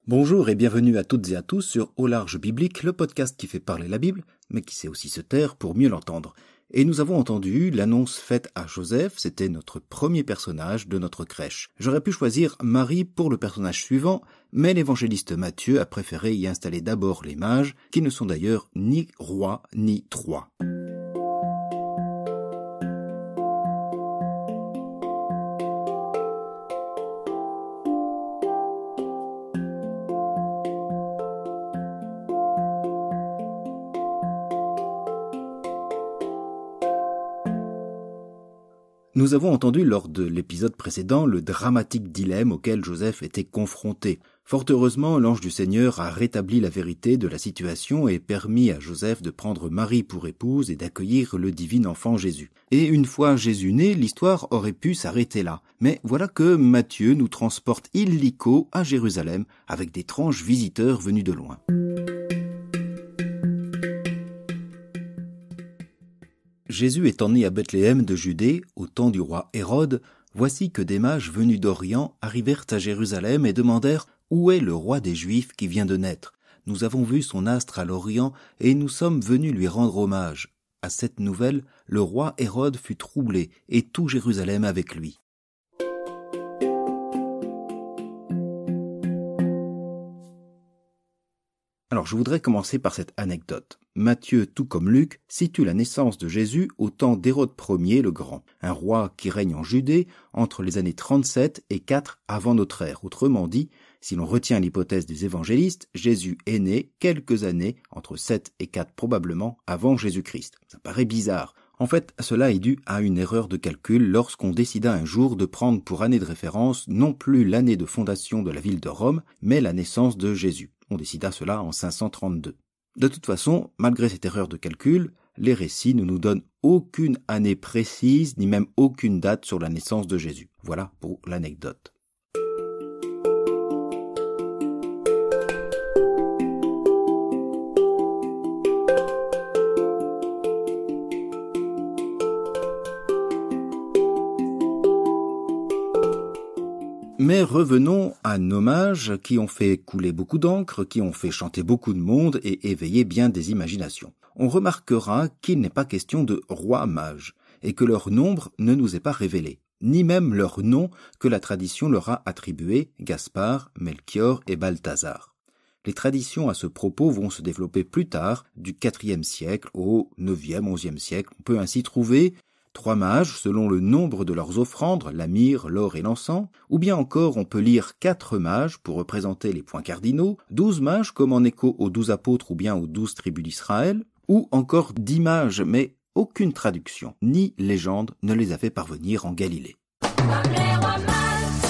Bonjour et bienvenue à toutes et à tous sur Au Large Biblique, le podcast qui fait parler la Bible, mais qui sait aussi se taire pour mieux l'entendre. Et nous avons entendu l'annonce faite à Joseph, c'était notre premier personnage de notre crèche. J'aurais pu choisir Marie pour le personnage suivant, mais l'évangéliste Matthieu a préféré y installer d'abord les mages, qui ne sont d'ailleurs ni rois ni trois. Nous avons entendu lors de l'épisode précédent le dramatique dilemme auquel Joseph était confronté. Fort heureusement, l'ange du Seigneur a rétabli la vérité de la situation et permis à Joseph de prendre Marie pour épouse et d'accueillir le divin enfant Jésus. Et une fois Jésus né, l'histoire aurait pu s'arrêter là. Mais voilà que Matthieu nous transporte illico à Jérusalem avec d'étranges visiteurs venus de loin. Jésus étant né à Bethléem de Judée, au temps du roi Hérode, voici que des mages venus d'Orient arrivèrent à Jérusalem et demandèrent « Où est le roi des Juifs qui vient de naître ? Nous avons vu son astre à l'Orient et nous sommes venus lui rendre hommage. » À cette nouvelle, le roi Hérode fut troublé et tout Jérusalem avec lui. Alors je voudrais commencer par cette anecdote. Matthieu, tout comme Luc, situe la naissance de Jésus au temps d'Hérode Ier le Grand, un roi qui règne en Judée entre les années 37 et 4 avant notre ère. Autrement dit, si l'on retient l'hypothèse des évangélistes, Jésus est né quelques années, entre 7 et 4 probablement, avant Jésus-Christ. Ça paraît bizarre. En fait, cela est dû à une erreur de calcul lorsqu'on décida un jour de prendre pour année de référence non plus l'année de fondation de la ville de Rome, mais la naissance de Jésus. On décida cela en 532. De toute façon, malgré cette erreur de calcul, les récits ne nous donnent aucune année précise, ni même aucune date sur la naissance de Jésus. Voilà pour l'anecdote. Mais revenons à nos mages qui ont fait couler beaucoup d'encre, qui ont fait chanter beaucoup de monde et éveiller bien des imaginations. On remarquera qu'il n'est pas question de rois mages, et que leur nombre ne nous est pas révélé, ni même leur nom que la tradition leur a attribué, Gaspard, Melchior et Balthazar. Les traditions à ce propos vont se développer plus tard, du IVe siècle au IXe, XIe siècle. On peut ainsi trouver 3 mages selon le nombre de leurs offrandes, la myrrhe, l'or et l'encens, ou bien encore on peut lire 4 mages pour représenter les points cardinaux, 12 mages comme en écho aux 12 apôtres ou bien aux 12 tribus d'Israël, ou encore 10 mages, mais aucune traduction ni légende ne les a fait parvenir en Galilée. Comme les rois mages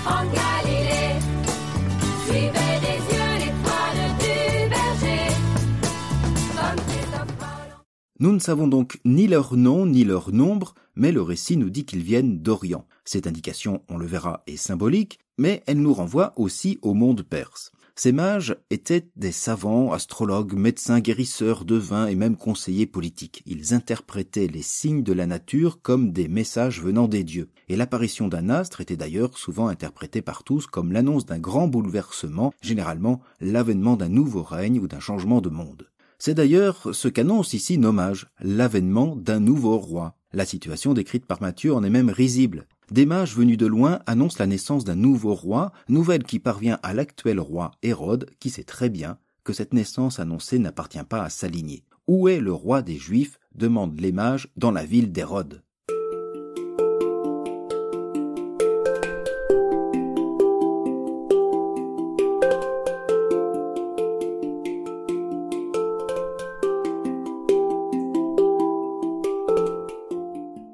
en Galilée, suivez des yeux l'étoile du berger, comme Christophe Colomb. Nous ne savons donc ni leur nom ni leur nombre, mais le récit nous dit qu'ils viennent d'Orient. Cette indication, on le verra, est symbolique, mais elle nous renvoie aussi au monde perse. Ces mages étaient des savants, astrologues, médecins, guérisseurs, devins et même conseillers politiques. Ils interprétaient les signes de la nature comme des messages venant des dieux. Et l'apparition d'un astre était d'ailleurs souvent interprétée par tous comme l'annonce d'un grand bouleversement, généralement l'avènement d'un nouveau règne ou d'un changement de monde. C'est d'ailleurs ce qu'annonce ici nos mages, l'avènement d'un nouveau roi. La situation décrite par Matthieu en est même risible. Des mages venus de loin annoncent la naissance d'un nouveau roi, nouvelle qui parvient à l'actuel roi Hérode, qui sait très bien que cette naissance annoncée n'appartient pas à sa lignée. Où est le roi des Juifs ? Demandent les mages dans la ville d'Hérode.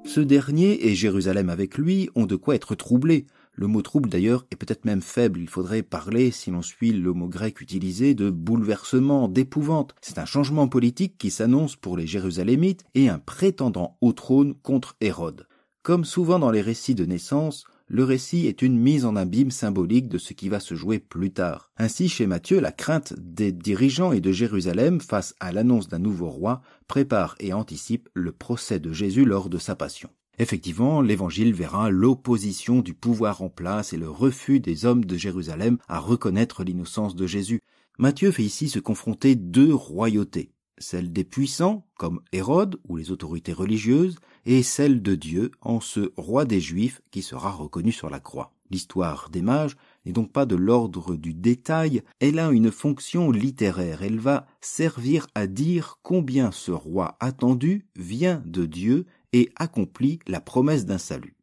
Ce dernier, et Jérusalem avec lui, ont de quoi être troublés. Le mot trouble d'ailleurs est peut-être même faible, il faudrait parler, si l'on suit le mot grec utilisé, de bouleversement, d'épouvante. C'est un changement politique qui s'annonce pour les Jérusalémites et un prétendant au trône contre Hérode. Comme souvent dans les récits de naissance, le récit est une mise en abîme symbolique de ce qui va se jouer plus tard. Ainsi, chez Matthieu, la crainte des dirigeants et de Jérusalem face à l'annonce d'un nouveau roi prépare et anticipe le procès de Jésus lors de sa passion. Effectivement, l'Évangile verra l'opposition du pouvoir en place et le refus des hommes de Jérusalem à reconnaître l'innocence de Jésus. Matthieu fait ici se confronter deux royautés, celle des puissants, comme Hérode ou les autorités religieuses, et celle de Dieu, en ce roi des Juifs qui sera reconnu sur la croix. L'histoire des mages n'est donc pas de l'ordre du détail, elle a une fonction littéraire, elle va servir à dire combien ce roi attendu vient de Dieu et accomplit la promesse d'un salut.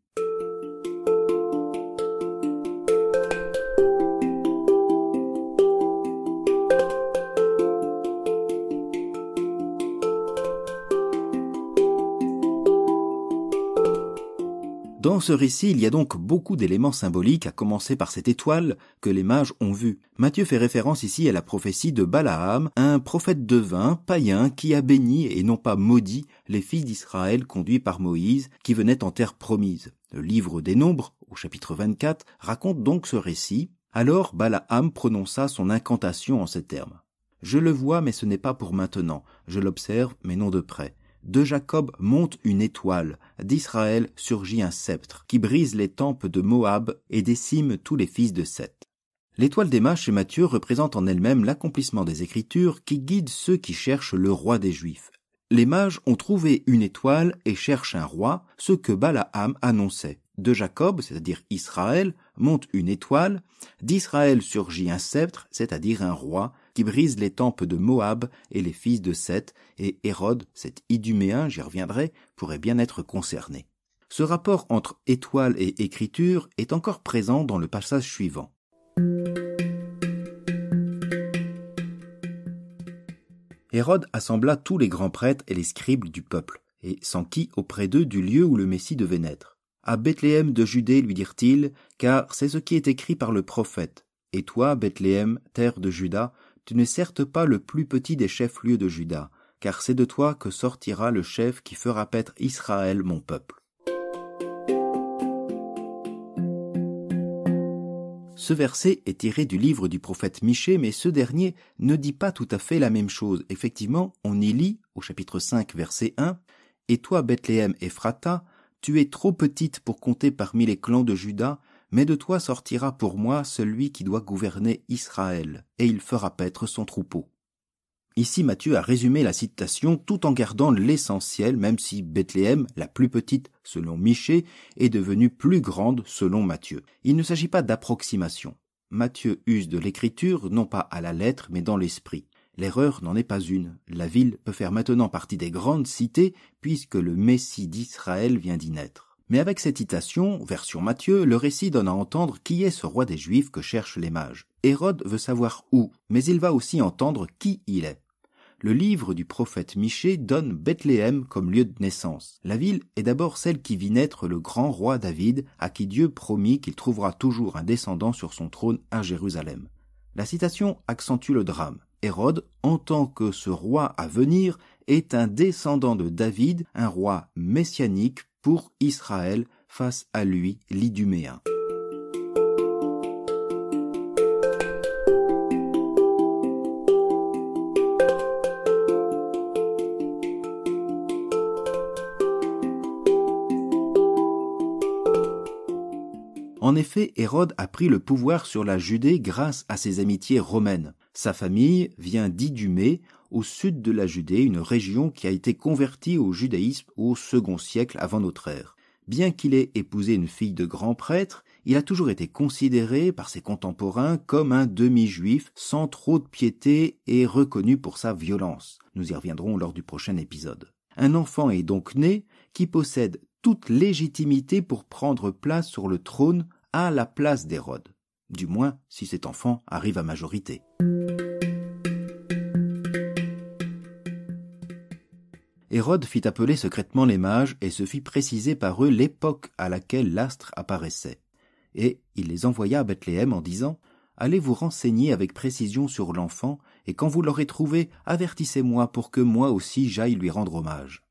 Dans ce récit, il y a donc beaucoup d'éléments symboliques, à commencer par cette étoile que les mages ont vue. Matthieu fait référence ici à la prophétie de Balaam, un prophète devin, païen, qui a béni et non pas maudit les fils d'Israël conduits par Moïse, qui venaient en terre promise. Le livre des Nombres, au chapitre 24, raconte donc ce récit. Alors Balaam prononça son incantation en ces termes. « Je le vois, mais ce n'est pas pour maintenant. Je l'observe, mais non de près. De Jacob monte une étoile, d'Israël surgit un sceptre, qui brise les tempes de Moab et décime tous les fils de Seth. » L'étoile des mages chez Matthieu représente en elle-même l'accomplissement des Écritures qui guident ceux qui cherchent le roi des Juifs. Les mages ont trouvé une étoile et cherchent un roi, ce que Balaam annonçait. De Jacob, c'est-à-dire Israël, monte une étoile, d'Israël surgit un sceptre, c'est-à-dire un roi, qui brise les tempes de Moab et les fils de Seth, et Hérode, cet Iduméen, j'y reviendrai, pourrait bien être concerné. Ce rapport entre étoile et écriture est encore présent dans le passage suivant. Hérode assembla tous les grands prêtres et les scribes du peuple, et s'enquit auprès d'eux du lieu où le Messie devait naître. À Bethléem de Judée, lui dirent-ils, car c'est ce qui est écrit par le prophète. Et toi, Bethléem, terre de Juda, tu n'es certes pas le plus petit des chefs-lieux de Juda, car c'est de toi que sortira le chef qui fera paître Israël, mon peuple. Ce verset est tiré du livre du prophète Michée, mais ce dernier ne dit pas tout à fait la même chose. Effectivement, on y lit, au chapitre 5, verset 1, « Et toi, Bethléem Ephrata, tu es trop petite pour compter parmi les clans de Juda, mais de toi sortira pour moi celui qui doit gouverner Israël, et il fera paître son troupeau. » Ici, Matthieu a résumé la citation tout en gardant l'essentiel, même si Bethléem, la plus petite selon Michée, est devenue plus grande selon Matthieu. Il ne s'agit pas d'approximation. Matthieu use de l'écriture non pas à la lettre, mais dans l'esprit. L'erreur n'en est pas une. La ville peut faire maintenant partie des grandes cités, puisque le Messie d'Israël vient d'y naître. Mais avec cette citation, version Matthieu, le récit donne à entendre qui est ce roi des Juifs que cherchent les mages. Hérode veut savoir où, mais il va aussi entendre qui il est. Le livre du prophète Michée donne Bethléem comme lieu de naissance. La ville est d'abord celle qui vit naître le grand roi David, à qui Dieu promit qu'il trouvera toujours un descendant sur son trône à Jérusalem. La citation accentue le drame. Hérode entend que ce roi à venir est un descendant de David, un roi messianique pour Israël, face à lui l'Iduméen. En effet, Hérode a pris le pouvoir sur la Judée grâce à ses amitiés romaines. Sa famille vient d'Idumée, au sud de la Judée, une région qui a été convertie au judaïsme au second siècle avant notre ère. Bien qu'il ait épousé une fille de grand prêtre, il a toujours été considéré par ses contemporains comme un demi-juif sans trop de piété et reconnu pour sa violence. Nous y reviendrons lors du prochain épisode. Un enfant est donc né qui possède toute légitimité pour prendre place sur le trône à la place d'Hérode. Du moins, si cet enfant arrive à majorité. Hérode fit appeler secrètement les mages et se fit préciser par eux l'époque à laquelle l'astre apparaissait. Et il les envoya à Bethléem en disant « Allez vous renseigner avec précision sur l'enfant, et quand vous l'aurez trouvé, avertissez-moi pour que moi aussi j'aille lui rendre hommage. »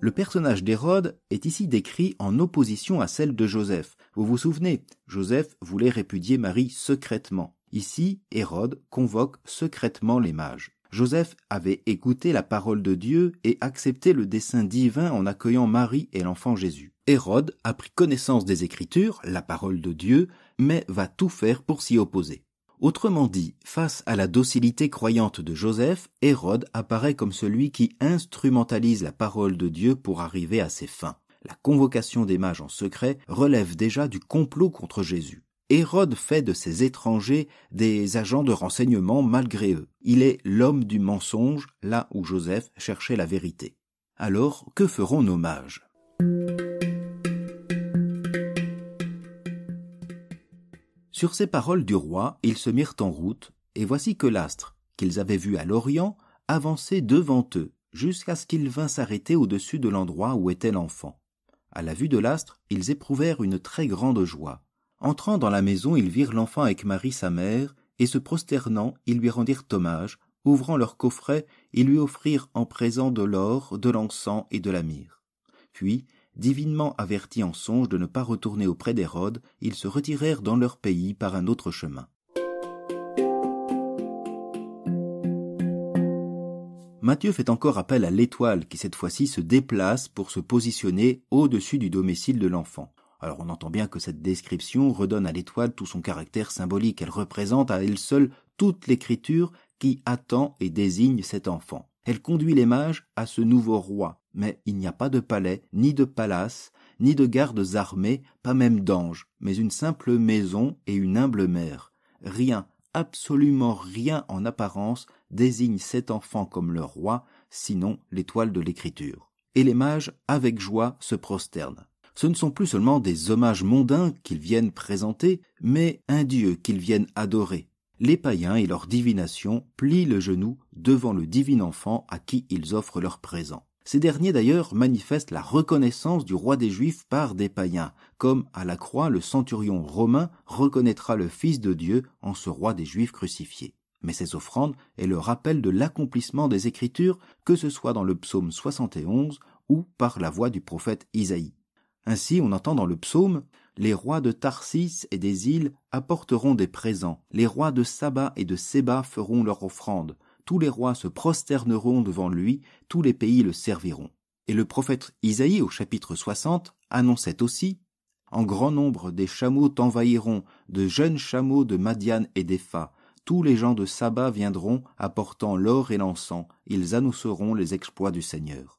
Le personnage d'Hérode est ici décrit en opposition à celle de Joseph. Vous vous souvenez, Joseph voulait répudier Marie secrètement. Ici, Hérode convoque secrètement les mages. Joseph avait écouté la parole de Dieu et accepté le dessein divin en accueillant Marie et l'enfant Jésus. Hérode a pris connaissance des Écritures, la parole de Dieu, mais va tout faire pour s'y opposer. Autrement dit, face à la docilité croyante de Joseph, Hérode apparaît comme celui qui instrumentalise la parole de Dieu pour arriver à ses fins. La convocation des mages en secret relève déjà du complot contre Jésus. Hérode fait de ces étrangers des agents de renseignement malgré eux. Il est l'homme du mensonge, là où Joseph cherchait la vérité. Alors, que feront nos mages ? Sur ces paroles du roi, ils se mirent en route, et voici que l'astre, qu'ils avaient vu à l'Orient, avançait devant eux, jusqu'à ce qu'il vînt s'arrêter au-dessus de l'endroit où était l'enfant. À la vue de l'astre, ils éprouvèrent une très grande joie. Entrant dans la maison, ils virent l'enfant avec Marie sa mère, et se prosternant, ils lui rendirent hommage. Ouvrant leur coffret, ils lui offrirent en présent de l'or, de l'encens et de la myrrhe. Puis, divinement avertis en songe de ne pas retourner auprès d'Hérode, ils se retirèrent dans leur pays par un autre chemin. Matthieu fait encore appel à l'étoile qui cette fois-ci se déplace pour se positionner au-dessus du domicile de l'enfant. Alors on entend bien que cette description redonne à l'étoile tout son caractère symbolique. Elle représente à elle seule toute l'écriture qui attend et désigne cet enfant. Elle conduit les mages à ce nouveau roi, mais il n'y a pas de palais, ni de palace, ni de gardes armés, pas même d'anges, mais une simple maison et une humble mère. Rien, absolument rien en apparence désigne cet enfant comme le roi, sinon l'étoile de l'écriture. Et les mages, avec joie, se prosternent. Ce ne sont plus seulement des hommages mondains qu'ils viennent présenter, mais un Dieu qu'ils viennent adorer. Les païens et leur divination plient le genou devant le divin enfant à qui ils offrent leur présent. Ces derniers d'ailleurs manifestent la reconnaissance du roi des Juifs par des païens, comme à la croix le centurion romain reconnaîtra le Fils de Dieu en ce roi des Juifs crucifié. Mais ces offrandes est le rappel de l'accomplissement des Écritures, que ce soit dans le psaume 71 ou par la voix du prophète Isaïe. Ainsi, on entend dans le psaume « Les rois de Tarsis et des îles apporteront des présents. Les rois de Saba et de Séba feront leur offrande. Tous les rois se prosterneront devant lui, tous les pays le serviront. » Et le prophète Isaïe, au chapitre 60, annonçait aussi « En grand nombre des chameaux t'envahiront, de jeunes chameaux de Madian et d'Épha. Tous les gens de Saba viendront, apportant l'or et l'encens. Ils annonceront les exploits du Seigneur. »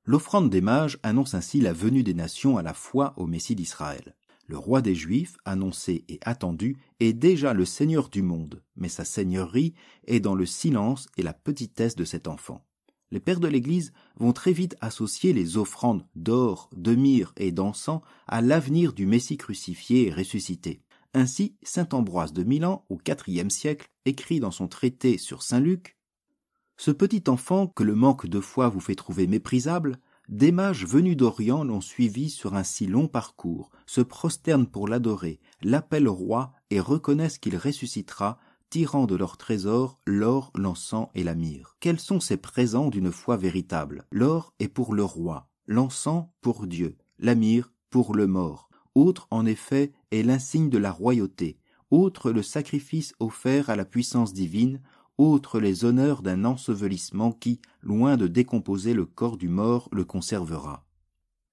L'offrande des mages annonce ainsi la venue des nations à la foi au Messie d'Israël. Le roi des Juifs, annoncé et attendu, est déjà le Seigneur du monde, mais sa seigneurie est dans le silence et la petitesse de cet enfant. Les pères de l'Église vont très vite associer les offrandes d'or, de myrrhe et d'encens à l'avenir du Messie crucifié et ressuscité. Ainsi, saint Ambroise de Milan, au IVe siècle, écrit dans son traité sur saint Luc « Ce petit enfant que le manque de foi vous fait trouver méprisable, des mages venus d'Orient l'ont suivi sur un si long parcours, se prosternent pour l'adorer, l'appellent roi et reconnaissent qu'il ressuscitera, tirant de leur trésor l'or, l'encens et la myrrhe. Quels sont ces présents d'une foi véritable? L'or est pour le roi, l'encens pour Dieu, la myrrhe pour le mort. Autre, en effet, est l'insigne de la royauté, autre le sacrifice offert à la puissance divine, autre les honneurs d'un ensevelissement qui, loin de décomposer le corps du mort, le conservera. »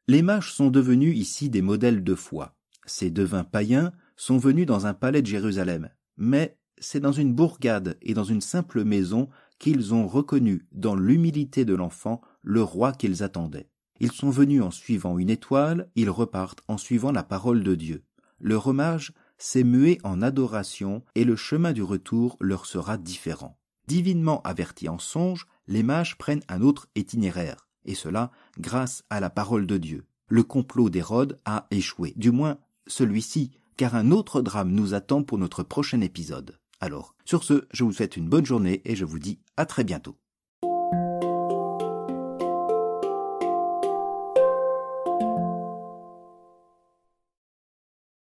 Les mages sont devenus ici des modèles de foi. Ces devins païens sont venus dans un palais de Jérusalem, mais c'est dans une bourgade et dans une simple maison qu'ils ont reconnu, dans l'humilité de l'enfant, le roi qu'ils attendaient. Ils sont venus en suivant une étoile, ils repartent en suivant la parole de Dieu. Leur hommage s'est mué en adoration et le chemin du retour leur sera différent. Divinement avertis en songe, les mages prennent un autre itinéraire, et cela grâce à la parole de Dieu. Le complot d'Hérode a échoué, du moins celui-ci, car un autre drame nous attend pour notre prochain épisode. Alors, sur ce, je vous souhaite une bonne journée et je vous dis à très bientôt.